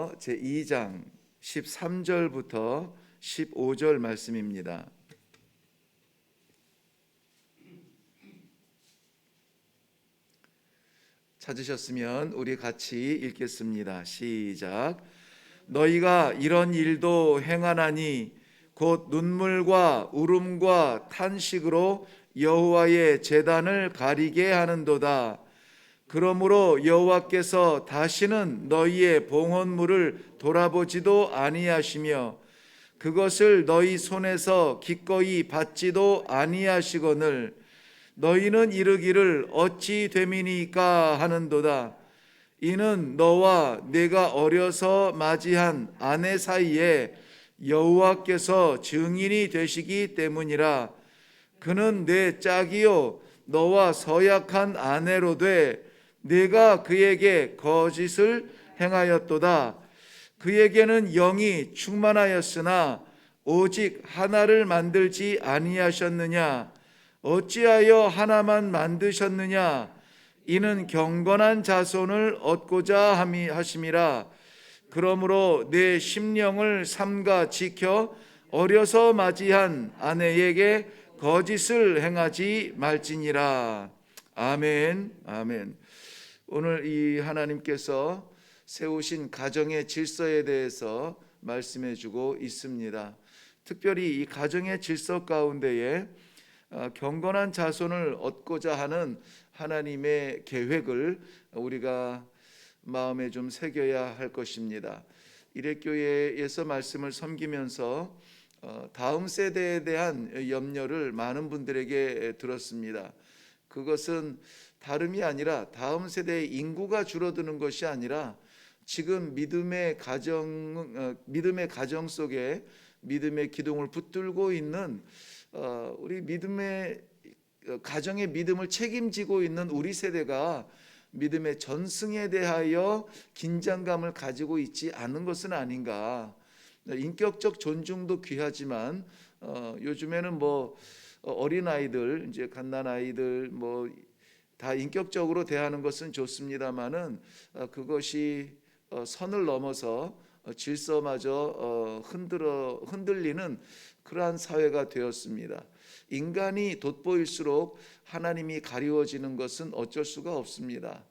히브리서 제2장 13절부터 15절 말씀입니다. 찾으셨으면 우리 같이 읽겠습니다. 시작. 너희가 이런 일도 행하나니 곧 눈물과 울음과 탄식으로 여호와의 제단을 가리게 하는도다. 그러므로 여호와께서 다시는 너희의 봉헌물을 돌아보지도 아니하시며 그것을 너희 손에서 기꺼이 받지도 아니하시거늘 너희는 이르기를 어찌 됨이니까 하는도다. 이는 너와 내가 어려서 맞이한 아내 사이에 여호와께서 증인이 되시기 때문이라. 그는 내 짝이요 너와 서약한 아내로 돼 내가 그에게 거짓을 행하였도다. 그에게는 영이 충만하였으나 오직 하나를 만들지 아니하셨느냐? 어찌하여 하나만 만드셨느냐? 이는 경건한 자손을 얻고자 하심이라. 그러므로 내 심령을 삼가 지켜 어려서 맞이한 아내에게 거짓을 행하지 말지니라. 아멘. 아멘. 오늘 이 하나님께서 세우신 가정의 질서에 대해서 말씀해 주고 있습니다. 특별히 이 가정의 질서 가운데에 경건한 자손을 얻고자 하는 하나님의 계획을 우리가 마음에 좀 새겨야 할 것입니다. 일회교회에서 말씀을 섬기면서 다음 세대에 대한 염려를 많은 분들에게 들었습니다. 그것은 다름이 아니라 다음 세대의 인구가 줄어드는 것이 아니라 지금 믿음의 가정 속에 믿음의 기둥을 붙들고 있는 우리 믿음의 가정의 믿음을 책임지고 있는 우리 세대가 믿음의 전승에 대하여 긴장감을 가지고 있지 않은 것은 아닌가. 인격적 존중도 귀하지만 요즘에는 뭐 어린 아이들, 이제 갓난 아이들 뭐 다 인격적으로 대하는 것은 좋습니다만은 그것이 선을 넘어서 질서마저 흔들리는 그러한 사회가 되었습니다. 인간이 돋보일수록 하나님이 가리워지는 것은 어쩔 수가 없습니다.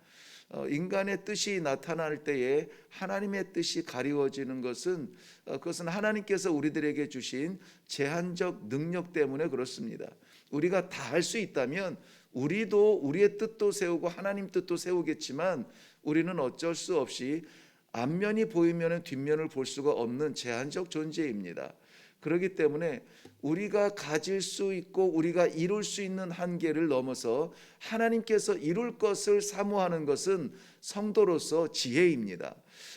인간의 뜻이 나타날 때에 하나님의 뜻이 가리워지는 것은 그것은 하나님께서 우리들에게 주신 제한적 능력 때문에 그렇습니다. 우리가 다 할 수 있다면 우리도 우리의 뜻도 세우고 하나님 뜻도 세우겠지만 우리는 어쩔 수 없이 앞면이 보이면 뒷면을 볼 수가 없는 제한적 존재입니다. 그렇기 때문에 우리가 가질 수 있고 우리가 이룰 수 있는 한계를 넘어서 하나님께서 이룰 것을 사모하는 것은 성도로서 지혜입니다.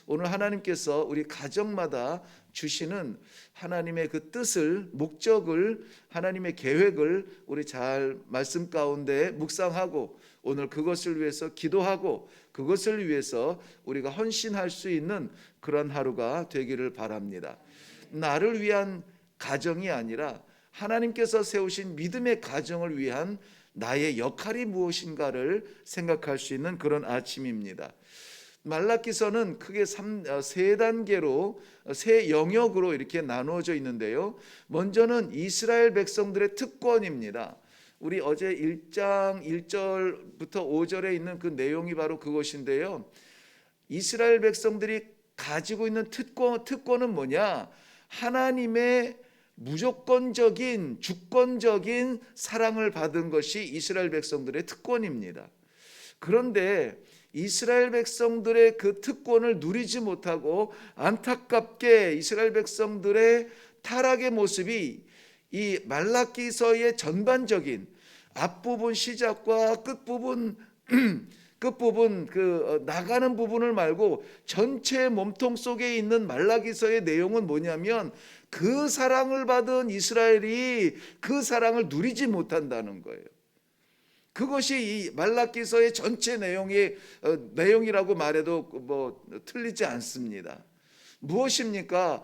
오늘 하나님께서 우리 가정마다 주시는 하나님의 그 뜻을, 목적을, 하나님의 계획을 우리 잘 말씀 가운데 묵상하고 오늘 그것을 위해서 기도하고 그것을 위해서 우리가 헌신할 수 있는 그런 하루가 되기를 바랍니다. 나를 위한 가정이 아니라 하나님께서 세우신 믿음의 가정을 위한 나의 역할이 무엇인가를 생각할 수 있는 그런 아침입니다. 말라기서는 크게 세 단계로 세 영역으로 이렇게 나누어져 있는데요. 먼저는 이스라엘 백성들의 특권입니다. 우리 어제 1장 1절부터 5절에 있는 그 내용이 바로 그것인데요. 이스라엘 백성들이 가지고 있는 특권은 뭐냐? 하나님의 무조건적인 주권적인 사랑을 받은 것이 이스라엘 백성들의 특권입니다. 그런데 이스라엘 백성들의 그 특권을 누리지 못하고 안타깝게 이스라엘 백성들의 타락의 모습이 이 말라기서의 전반적인 앞부분 시작과 끝부분 나가는 부분을 말고 전체 몸통 속에 있는 말라기서의 내용은 뭐냐면 그 사랑을 받은 이스라엘이 그 사랑을 누리지 못한다는 거예요. 그것이 이 말라기서의 전체 내용이라고 말해도 뭐 틀리지 않습니다. 무엇입니까?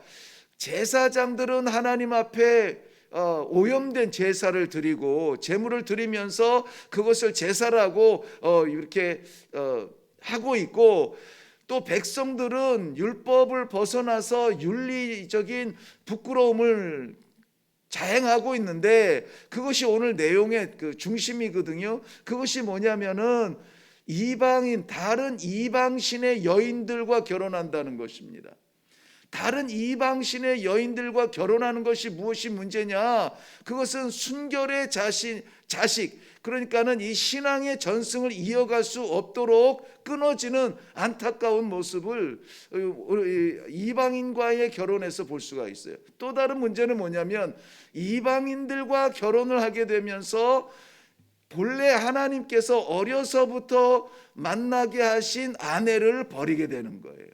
제사장들은 하나님 앞에 오염된 제사를 드리고 제물을 드리면서 그것을 제사라고 이렇게 하고 있고, 또 백성들은 율법을 벗어나서 윤리적인 부끄러움을 자행하고 있는데 그것이 오늘 내용의 그 중심이거든요. 그것이 뭐냐면은 다른 이방신의 여인들과 결혼한다는 것입니다. 다른 이방신의 여인들과 결혼하는 것이 무엇이 문제냐? 그것은 순결의 자식, 그러니까는 이 신앙의 전승을 이어갈 수 없도록 끊어지는 안타까운 모습을 이방인과의 결혼에서 볼 수가 있어요. 또 다른 문제는 뭐냐면 이방인들과 결혼을 하게 되면서 본래 하나님께서 어려서부터 만나게 하신 아내를 버리게 되는 거예요.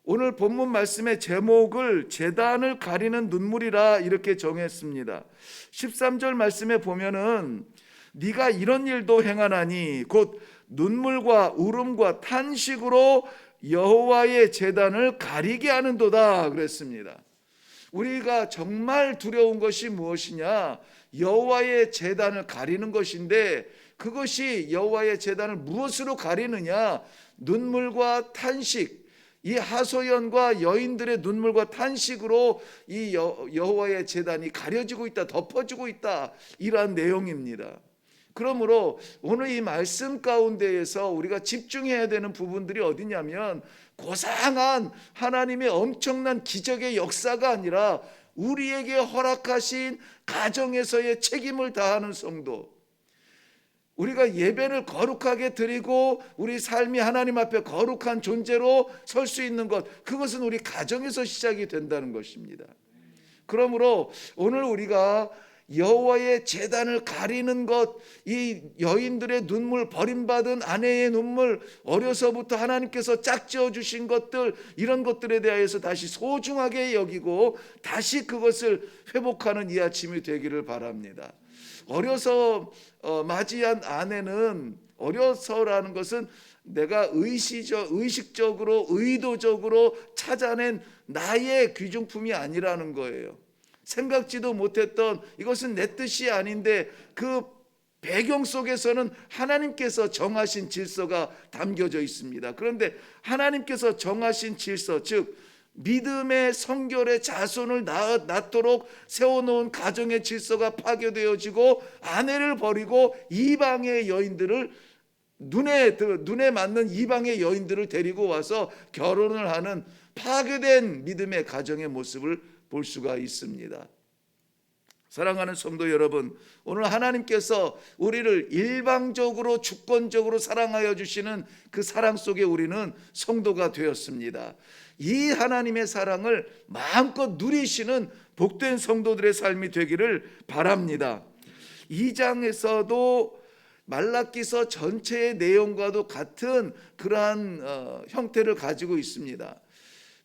오늘 본문 말씀의 제목을 제단을 가리는 눈물이라 이렇게 정했습니다. 13절 말씀에 보면은 네가 이런 일도 행하나니 곧 눈물과 울음과 탄식으로 여호와의 제단을 가리게 하는도다 그랬습니다. 우리가 정말 두려운 것이 무엇이냐? 여호와의 제단을 가리는 것인데 그것이 여호와의 제단을 무엇으로 가리느냐? 눈물과 탄식, 이 하소연과 여인들의 눈물과 탄식으로 이 여호와의 제단이 가려지고 있다, 덮어지고 있다, 이러한 내용입니다. 그러므로 오늘 이 말씀 가운데에서 우리가 집중해야 되는 부분들이 어디냐면 고상한 하나님의 엄청난 기적의 역사가 아니라 우리에게 허락하신 가정에서의 책임을 다하는 성도, 우리가 예배를 거룩하게 드리고 우리 삶이 하나님 앞에 거룩한 존재로 설 수 있는 것, 그것은 우리 가정에서 시작이 된다는 것입니다. 그러므로 오늘 우리가 여호와의 제단을 가리는 것, 이 여인들의 눈물, 버림받은 아내의 눈물, 어려서부터 하나님께서 짝지어 주신 것들, 이런 것들에 대해서 다시 소중하게 여기고 다시 그것을 회복하는 이 아침이 되기를 바랍니다. 어려서 맞이한 아내는, 어려서라는 것은 내가 의식적으로 의도적으로 찾아낸 나의 귀중품이 아니라는 거예요. 생각지도 못했던, 이것은 내 뜻이 아닌데 그 배경 속에서는 하나님께서 정하신 질서가 담겨져 있습니다. 그런데 하나님께서 정하신 질서, 즉 믿음의 성결의 자손을 낳도록 세워놓은 가정의 질서가 파괴되어지고 아내를 버리고 이방의 여인들을, 눈에 맞는 이방의 여인들을 데리고 와서 결혼을 하는 파괴된 믿음의 가정의 모습을 볼 수가 있습니다. 사랑하는 성도 여러분, 오늘 하나님께서 우리를 일방적으로 주권적으로 사랑하여 주시는 그 사랑 속에 우리는 성도가 되었습니다. 이 하나님의 사랑을 마음껏 누리시는 복된 성도들의 삶이 되기를 바랍니다. 2장에서도 말라기서 전체의 내용과도 같은 그러한 형태를 가지고 있습니다.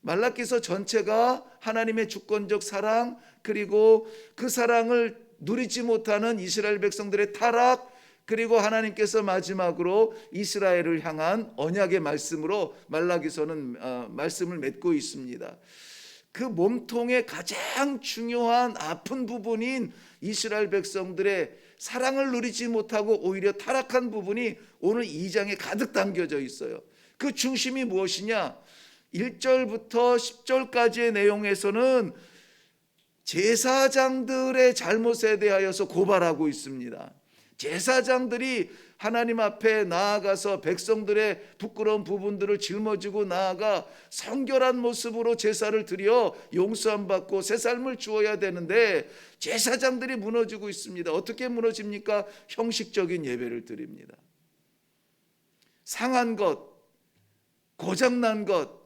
말라기서 전체가 하나님의 주권적 사랑, 그리고 그 사랑을 누리지 못하는 이스라엘 백성들의 타락, 그리고 하나님께서 마지막으로 이스라엘을 향한 언약의 말씀으로 말라기서는 말씀을 맺고 있습니다. 그 몸통의 가장 중요한 아픈 부분인 이스라엘 백성들의 사랑을 누리지 못하고 오히려 타락한 부분이 오늘 2장에 가득 담겨져 있어요. 그 중심이 무엇이냐? 1절부터 10절까지의 내용에서는 제사장들의 잘못에 대하여서 고발하고 있습니다. 제사장들이 하나님 앞에 나아가서 백성들의 부끄러운 부분들을 짊어지고 나아가 성결한 모습으로 제사를 드려 용서함 받고 새 삶을 주어야 되는데 제사장들이 무너지고 있습니다. 어떻게 무너집니까? 형식적인 예배를 드립니다. 상한 것, 고장난 것,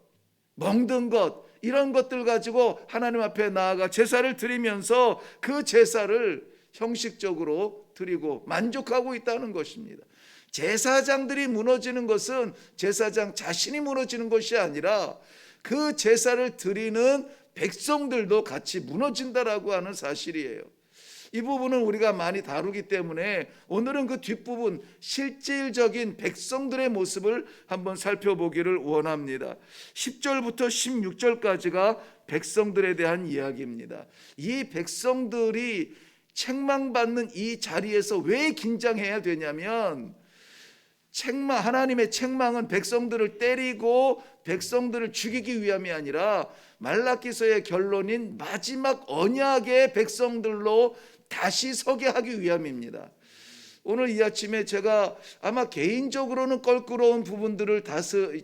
멍든 것, 이런 것들 가지고 하나님 앞에 나아가 제사를 드리면서 그 제사를 형식적으로 드리고 만족하고 있다는 것입니다. 제사장들이 무너지는 것은 제사장 자신이 무너지는 것이 아니라 그 제사를 드리는 백성들도 같이 무너진다라고 하는 사실이에요. 이 부분은 우리가 많이 다루기 때문에 오늘은 그 뒷부분, 실질적인 백성들의 모습을 한번 살펴보기를 원합니다. 10절부터 16절까지가 백성들에 대한 이야기입니다. 이 백성들이 책망받는 이 자리에서 왜 긴장해야 되냐면 하나님의 책망은 백성들을 때리고 백성들을 죽이기 위함이 아니라 말라기서의 결론인 마지막 언약의 백성들로 다시 서게 하기 위함입니다. 오늘 이 아침에 제가 아마 개인적으로는 껄끄러운 부분들을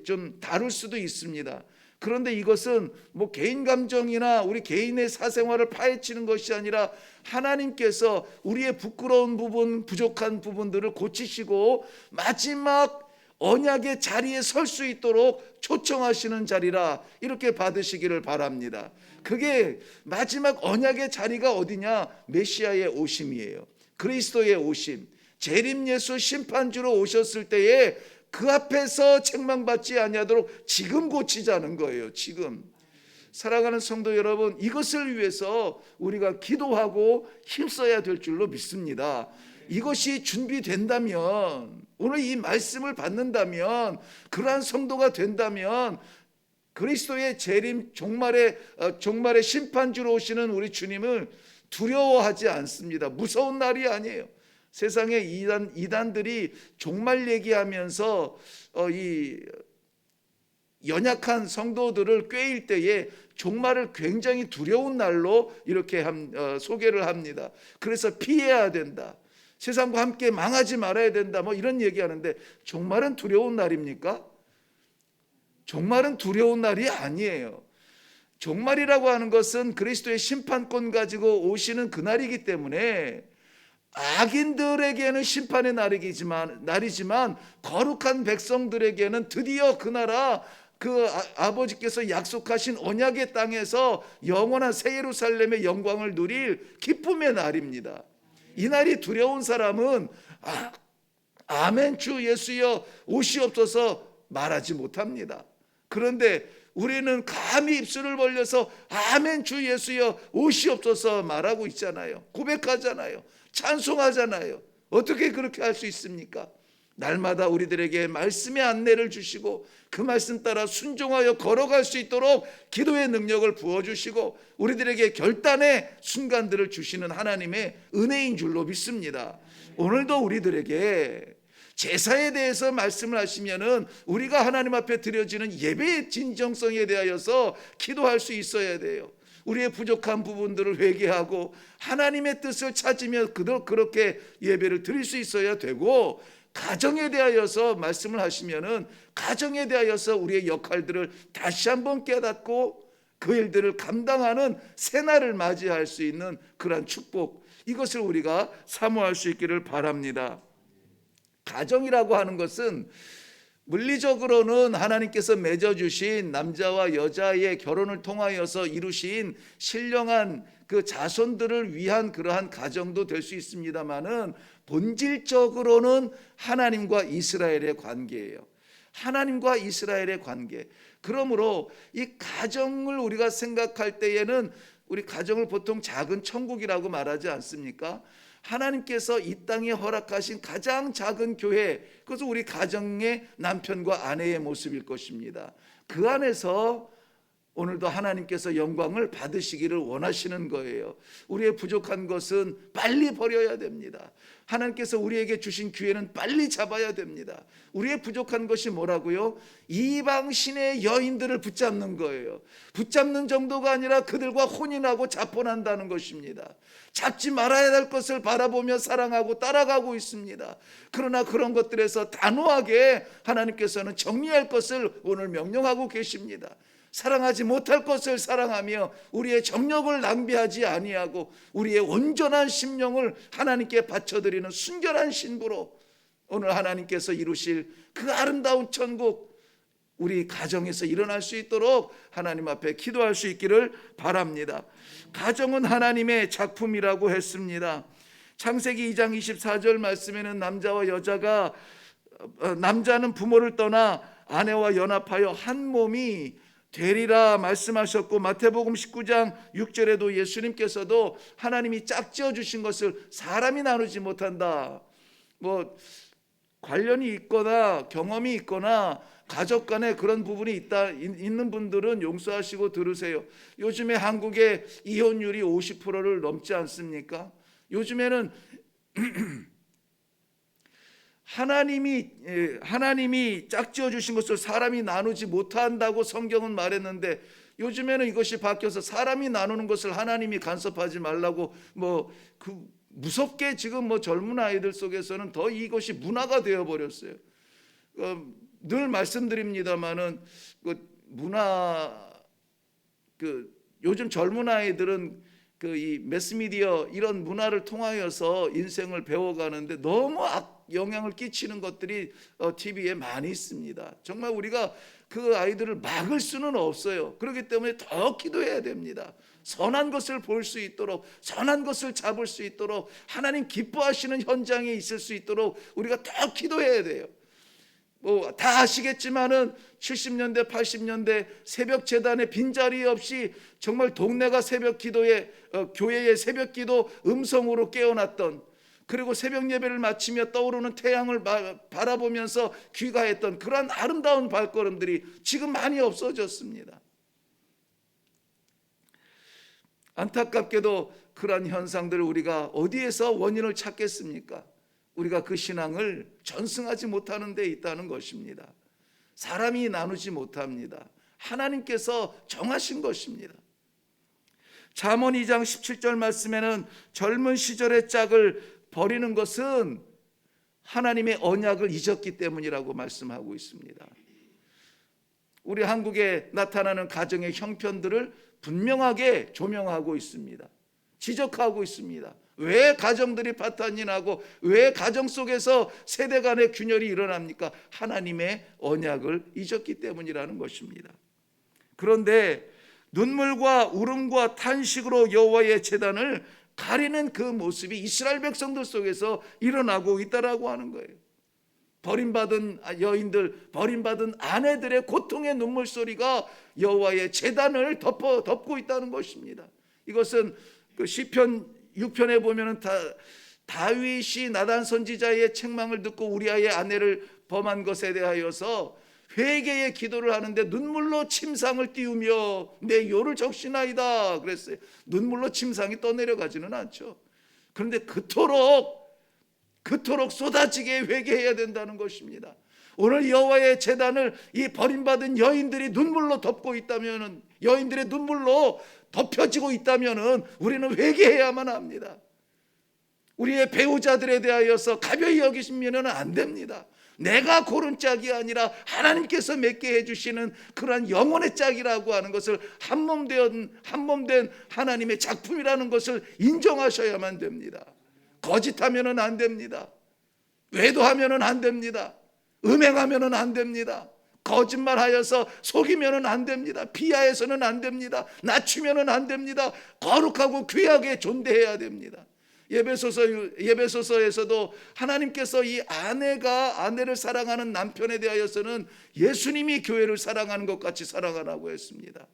좀 다룰 수도 있습니다. 그런데 이것은 뭐 개인 감정이나 우리 개인의 사생활을 파헤치는 것이 아니라 하나님께서 우리의 부끄러운 부분, 부족한 부분들을 고치시고 마지막 언약의 자리에 설 수 있도록 초청하시는 자리라 이렇게 받으시기를 바랍니다. 그게 마지막 언약의 자리가 어디냐? 메시아의 오심이에요. 그리스도의 오심. 재림 예수 심판주로 오셨을 때에 그 앞에서 책망받지 아니하도록 지금 고치자는 거예요. 지금. 사랑하는 성도 여러분, 이것을 위해서 우리가 기도하고 힘써야 될 줄로 믿습니다. 이것이 준비된다면, 오늘 이 말씀을 받는다면, 그러한 성도가 된다면 그리스도의 재림 종말의 심판주로 오시는 우리 주님을 두려워하지 않습니다. 무서운 날이 아니에요. 세상의 이단들이 종말 얘기하면서 이 연약한 성도들을 꾀일 때에 종말을 굉장히 두려운 날로 이렇게 소개를 합니다. 그래서 피해야 된다. 세상과 함께 망하지 말아야 된다. 뭐 이런 얘기하는데 종말은 두려운 날입니까? 종말은 두려운 날이 아니에요. 종말이라고 하는 것은 그리스도의 심판권 가지고 오시는 그날이기 때문에 악인들에게는 심판의 날이지만 거룩한 백성들에게는 드디어 그 나라 그 아버지께서 약속하신 언약의 땅에서 영원한 새 예루살렘의 영광을 누릴 기쁨의 날입니다. 이 날이 두려운 사람은 아멘 주 예수여 오시옵소서 말하지 못합니다. 그런데 우리는 감히 입술을 벌려서 아멘 주 예수여 오시옵소서 말하고 있잖아요. 고백하잖아요. 찬송하잖아요. 어떻게 그렇게 할 수 있습니까? 날마다 우리들에게 말씀의 안내를 주시고 그 말씀 따라 순종하여 걸어갈 수 있도록 기도의 능력을 부어주시고 우리들에게 결단의 순간들을 주시는 하나님의 은혜인 줄로 믿습니다. 오늘도 우리들에게 제사에 대해서 말씀을 하시면은 우리가 하나님 앞에 드려지는 예배의 진정성에 대하여서 기도할 수 있어야 돼요. 우리의 부족한 부분들을 회개하고 하나님의 뜻을 찾으며 그렇게 예배를 드릴 수 있어야 되고, 가정에 대하여서 말씀을 하시면은 가정에 대하여서 우리의 역할들을 다시 한번 깨닫고 그 일들을 감당하는 새날을 맞이할 수 있는 그러한 축복, 이것을 우리가 사모할 수 있기를 바랍니다. 가정이라고 하는 것은 물리적으로는 하나님께서 맺어주신 남자와 여자의 결혼을 통하여서 이루신 신령한 그 자손들을 위한 그러한 가정도 될 수 있습니다만은 본질적으로는 하나님과 이스라엘의 관계예요. 하나님과 이스라엘의 관계. 그러므로 이 가정을 우리가 생각할 때에는 우리 가정을 보통 작은 천국이라고 말하지 않습니까? 하나님께서 이 땅에 허락하신 가장 작은 교회, 그것은 우리 가정의 남편과 아내의 모습일 것입니다. 그 안에서 오늘도 하나님께서 영광을 받으시기를 원하시는 거예요. 우리의 부족한 것은 빨리 버려야 됩니다. 하나님께서 우리에게 주신 기회는 빨리 잡아야 됩니다. 우리의 부족한 것이 뭐라고요? 이방신의 여인들을 붙잡는 거예요. 붙잡는 정도가 아니라 그들과 혼인하고 자포난다는 것입니다. 잡지 말아야 할 것을 바라보며 사랑하고 따라가고 있습니다. 그러나 그런 것들에서 단호하게 하나님께서는 정리할 것을 오늘 명령하고 계십니다. 사랑하지 못할 것을 사랑하며 우리의 정력을 낭비하지 아니하고 우리의 온전한 심령을 하나님께 바쳐드리는 순결한 신부로 오늘 하나님께서 이루실 그 아름다운 천국, 우리 가정에서 일어날 수 있도록 하나님 앞에 기도할 수 있기를 바랍니다. 가정은 하나님의 작품이라고 했습니다. 창세기 2장 24절 말씀에는 남자와 여자가, 남자는 부모를 떠나 아내와 연합하여 한 몸이 되리라 말씀하셨고, 마태복음 19장 6절에도 예수님께서도 하나님이 짝지어 주신 것을 사람이 나누지 못한다. 뭐 관련이 있거나 경험이 있거나 가족 간에 그런 부분이 있는 분들은 용서하시고 들으세요. 요즘에 한국의 이혼율이 50%를 넘지 않습니까? 요즘에는 하나님이 짝지어 주신 것을 사람이 나누지 못한다고 성경은 말했는데, 요즘에는 이것이 바뀌어서 사람이 나누는 것을 하나님이 간섭하지 말라고 무섭게 지금 젊은 아이들 속에서는 더 이것이 문화가 되어 버렸어요. 늘 말씀드립니다만은 요즘 젊은 아이들은 이 매스미디어 이런 문화를 통하여서 인생을 배워가는데 너무 영향을 끼치는 것들이 TV에 많이 있습니다. 정말 우리가 그 아이들을 막을 수는 없어요. 그렇기 때문에 더 기도해야 됩니다. 선한 것을 볼 수 있도록, 선한 것을 잡을 수 있도록, 하나님 기뻐하시는 현장에 있을 수 있도록 우리가 더 기도해야 돼요. 다 아시겠지만은 70년대 80년대 새벽 재단에 빈자리 없이 정말 동네가 새벽 기도에 교회의 새벽 기도 음성으로 깨어났던, 그리고 새벽 예배를 마치며 떠오르는 태양을 바라보면서 귀가했던 그러한 아름다운 발걸음들이 지금 많이 없어졌습니다. 안타깝게도 그러한 현상들을 우리가 어디에서 원인을 찾겠습니까? 우리가 그 신앙을 전승하지 못하는 데 있다는 것입니다. 사람이 나누지 못합니다. 하나님께서 정하신 것입니다. 잠언 2장 17절 말씀에는 젊은 시절의 짝을 버리는 것은 하나님의 언약을 잊었기 때문이라고 말씀하고 있습니다. 우리 한국에 나타나는 가정의 형편들을 분명하게 조명하고 있습니다. 지적하고 있습니다. 왜 가정들이 파탄이 나고 왜 가정 속에서 세대 간의 균열이 일어납니까? 하나님의 언약을 잊었기 때문이라는 것입니다. 그런데 눈물과 울음과 탄식으로 여호와의 제단을 가리는 그 모습이 이스라엘 백성들 속에서 일어나고 있다라고 하는 거예요. 버림받은 여인들, 버림받은 아내들의 고통의 눈물 소리가 여호와의 제단을 덮고 있다는 것입니다. 이것은 그 시편 6편에 보면은 다윗이 나단 선지자의 책망을 듣고 우리아의 아내를 범한 것에 대하여서 회개의 기도를 하는데 눈물로 침상을 띄우며 내 요를 적시나이다 그랬어요. 눈물로 침상이 떠내려가지는 않죠. 그런데 그토록 쏟아지게 회개해야 된다는 것입니다. 오늘 여호와의 제단을 이 버림받은 여인들이 눈물로 덮고 있다면, 여인들의 눈물로 덮여지고 있다면 우리는 회개해야만 합니다. 우리의 배우자들에 대하여서 가벼이 여기시면 안 됩니다. 내가 고른 짝이 아니라 하나님께서 맺게 해주시는 그러한 영혼의 짝이라고 하는 것을 한몸된 하나님의 작품이라는 것을 인정하셔야만 됩니다. 거짓하면 안 됩니다. 외도하면 안 됩니다. 음행하면 안 됩니다. 거짓말하여서 속이면 안 됩니다. 비하해서는 안 됩니다. 낮추면 안 됩니다. 거룩하고 귀하게 존대해야 됩니다. 예배소서에서도 하나님께서 이 아내가 아내를 사랑하는 남편에 대하여서는 예수님이 교회를 사랑하는 것 같이 사랑하라고 했습니다.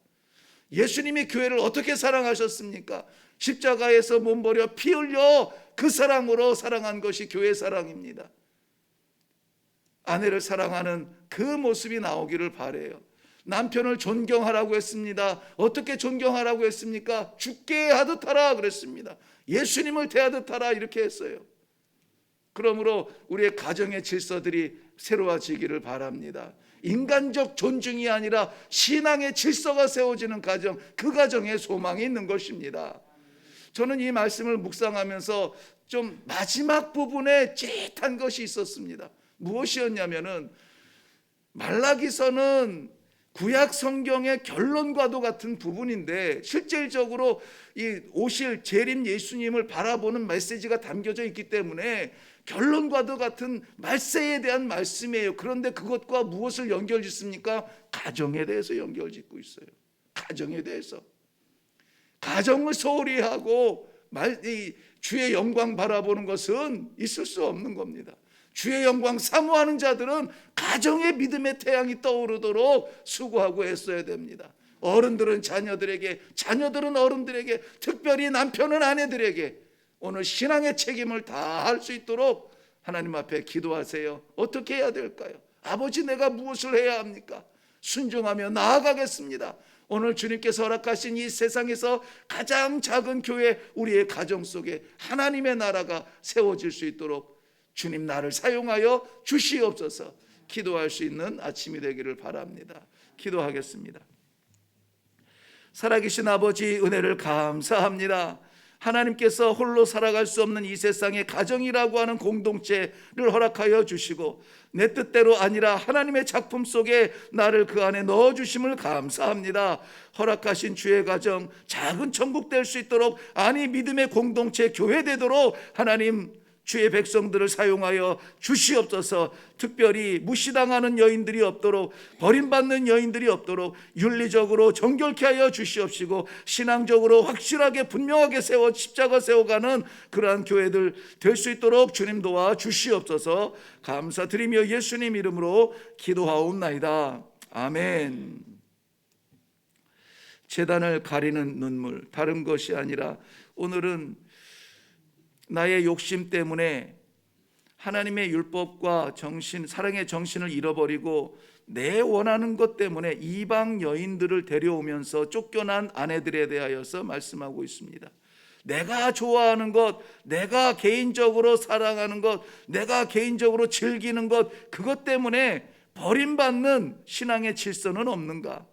예수님이 교회를 어떻게 사랑하셨습니까? 십자가에서 몸버려 피 흘려 그 사랑으로 사랑한 것이 교회 사랑입니다. 아내를 사랑하는 그 모습이 나오기를 바라요. 남편을 존경하라고 했습니다. 어떻게 존경하라고 했습니까? 죽게 하듯 하라 그랬습니다. 예수님을 대하듯 하라 이렇게 했어요. 그러므로 우리의 가정의 질서들이 새로워지기를 바랍니다. 인간적 존중이 아니라 신앙의 질서가 세워지는 가정, 그 가정에 소망이 있는 것입니다. 저는 이 말씀을 묵상하면서 좀 마지막 부분에 찌릿한 것이 있었습니다. 무엇이었냐면은 말라기서는 구약 성경의 결론과도 같은 부분인데 실질적으로 이 오실 재림 예수님을 바라보는 메시지가 담겨져 있기 때문에 결론과도 같은 말세에 대한 말씀이에요. 그런데 그것과 무엇을 연결짓습니까? 가정에 대해서 연결짓고 있어요. 가정에 대해서. 가정을 소홀히 하고 주의 영광 바라보는 것은 있을 수 없는 겁니다. 주의 영광 사모하는 자들은 가정의 믿음의 태양이 떠오르도록 수고하고 애써야 됩니다. 어른들은 자녀들에게, 자녀들은 어른들에게, 특별히 남편은 아내들에게 오늘 신앙의 책임을 다할 수 있도록 하나님 앞에 기도하세요. 어떻게 해야 될까요? 아버지, 내가 무엇을 해야 합니까? 순종하며 나아가겠습니다. 오늘 주님께서 허락하신 이 세상에서 가장 작은 교회, 우리의 가정 속에 하나님의 나라가 세워질 수 있도록 주님 나를 사용하여 주시옵소서 기도할 수 있는 아침이 되기를 바랍니다. 기도하겠습니다. 살아계신 아버지, 은혜를 감사합니다. 하나님께서 홀로 살아갈 수 없는 이 세상의 가정이라고 하는 공동체를 허락하여 주시고 내 뜻대로 아니라 하나님의 작품 속에 나를 그 안에 넣어주심을 감사합니다. 허락하신 주의 가정 작은 천국 될 수 있도록, 아니 믿음의 공동체 교회 되도록 하나님 주의 백성들을 사용하여 주시옵소서. 특별히 무시당하는 여인들이 없도록, 버림받는 여인들이 없도록 윤리적으로 정결케 하여 주시옵시고 신앙적으로 확실하게 분명하게 십자가 세워가는 그러한 교회들 될 수 있도록 주님 도와 주시옵소서. 감사드리며 예수님 이름으로 기도하옵나이다. 아멘. 제단을 가리는 눈물, 다른 것이 아니라 오늘은 나의 욕심 때문에 하나님의 율법과 정신, 사랑의 정신을 잃어버리고 내 원하는 것 때문에 이방 여인들을 데려오면서 쫓겨난 아내들에 대하여서 말씀하고 있습니다. 내가 좋아하는 것, 내가 개인적으로 사랑하는 것, 내가 개인적으로 즐기는 것, 그것 때문에 버림받는 신앙의 질서는 없는가?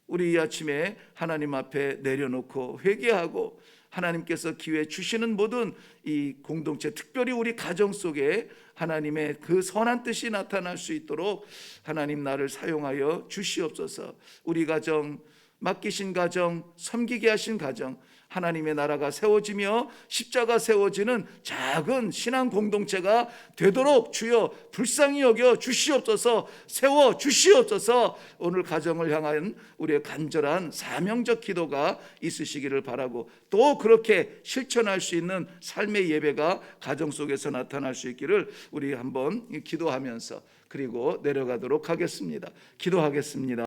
우리 이 아침에 하나님 앞에 내려놓고 회개하고 하나님께서 기회 주시는 모든 이 공동체, 특별히 우리 가정 속에 하나님의 그 선한 뜻이 나타날 수 있도록 하나님 나를 사용하여 주시옵소서. 우리 가정, 맡기신 가정, 섬기게 하신 가정, 하나님의 나라가 세워지며 십자가 세워지는 작은 신앙 공동체가 되도록 주여 불쌍히 여겨 주시옵소서. 세워 주시옵소서. 오늘 가정을 향한 우리의 간절한 사명적 기도가 있으시기를 바라고, 또 그렇게 실천할 수 있는 삶의 예배가 가정 속에서 나타날 수 있기를 우리 한번 기도하면서 그리고 내려가도록 하겠습니다. 기도하겠습니다.